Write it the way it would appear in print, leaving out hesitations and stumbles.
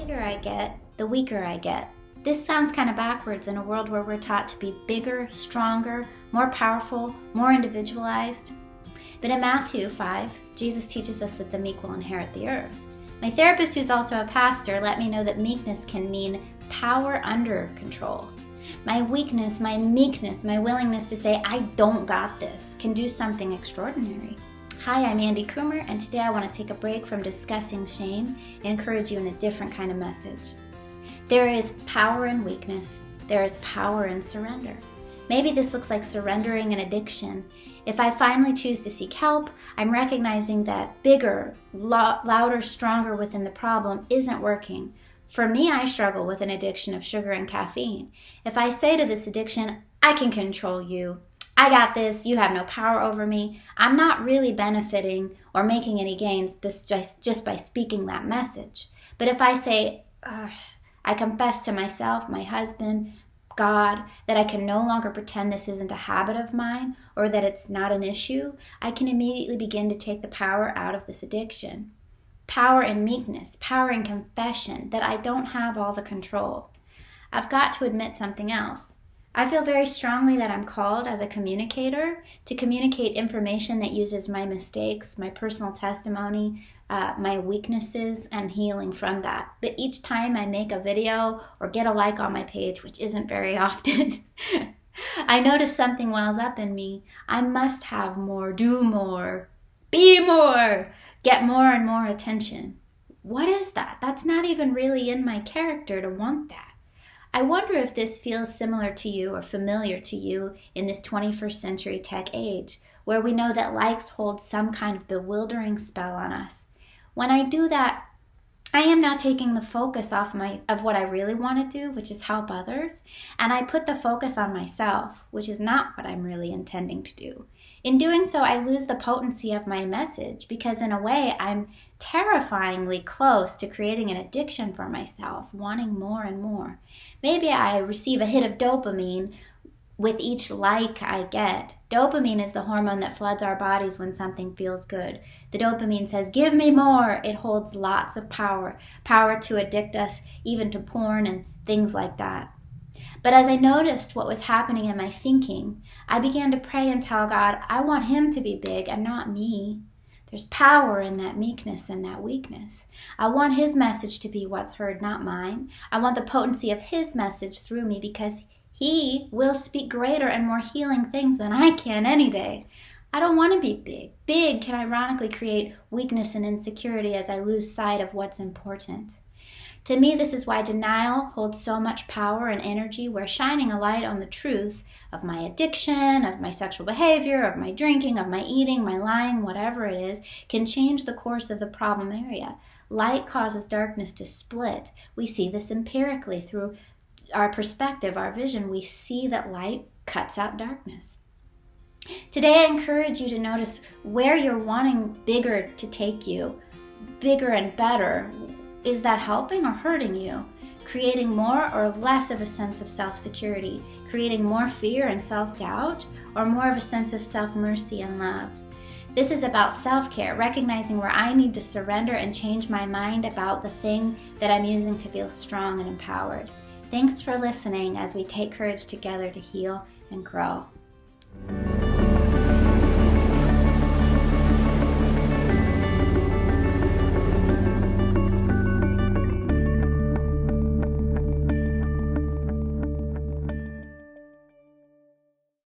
bigger I get, the weaker I get. This sounds kind of backwards in a world where we're taught to be bigger, stronger, more powerful, more individualized. But in Matthew 5, Jesus teaches us that the meek will inherit the earth. My therapist, who's also a pastor, let me know that meekness can mean power under control. My weakness, my meekness, my willingness to say, I don't got this, can do something extraordinary. Hi, I'm Andy Coomer, and today I want to take a break from discussing shame and encourage you in a different kind of message. There is power in weakness. There is power in surrender. Maybe this looks like surrendering an addiction. If I finally choose to seek help, I'm recognizing that bigger, louder, stronger within the problem isn't working. For me, I struggle with an addiction of sugar and caffeine. If I say to this addiction, I can control you, I got this, you have no power over me, I'm not really benefiting or making any gains just by speaking that message. But if I say, I confess to myself, my husband, God, that I can no longer pretend this isn't a habit of mine or that it's not an issue, I can immediately begin to take the power out of this addiction. Power in meekness, power in confession, that I don't have all the control. I've got to admit something else. I feel very strongly that I'm called as a communicator to communicate information that uses my mistakes, my personal testimony, my weaknesses, and healing from that. But each time I make a video or get a like on my page, which isn't very often, I notice something wells up in me. I must have more, do more, be more, get more and more attention. What is that? That's not even really in my character to want that. I wonder if this feels similar to you or familiar to you in this 21st century tech age, where we know that likes hold some kind of bewildering spell on us. When I do that, I am now taking the focus off of what I really want to do, which is help others, and I put the focus on myself, which is not what I'm really intending to do. In doing so, I lose the potency of my message because in a way, I'm terrifyingly close to creating an addiction for myself, wanting more and more. Maybe I receive a hit of dopamine with each like I get. Dopamine is the hormone that floods our bodies when something feels good. The dopamine says, give me more. It holds lots of power to addict us even to porn and things like that. But as I noticed what was happening in my thinking, I began to pray and tell God, I want him to be big and not me. There's power in that meekness and that weakness. I want his message to be what's heard, not mine. I want the potency of his message through me because he will speak greater and more healing things than I can any day. I don't want to be big. Big can ironically create weakness and insecurity as I lose sight of what's important. To me, this is why denial holds so much power and energy, where shining a light on the truth of my addiction, of my sexual behavior, of my drinking, of my eating, my lying, whatever it is, can change the course of the problem area. Light causes darkness to split. We see this empirically through our perspective, our vision. We see that light cuts out darkness. Today, I encourage you to notice where you're wanting bigger to take you, bigger and better. Is that helping or hurting you? Creating more or less of a sense of self-security? Creating more fear and self-doubt? Or more of a sense of self-mercy and love? This is about self-care, recognizing where I need to surrender and change my mind about the thing that I'm using to feel strong and empowered. Thanks for listening as we take courage together to heal and grow.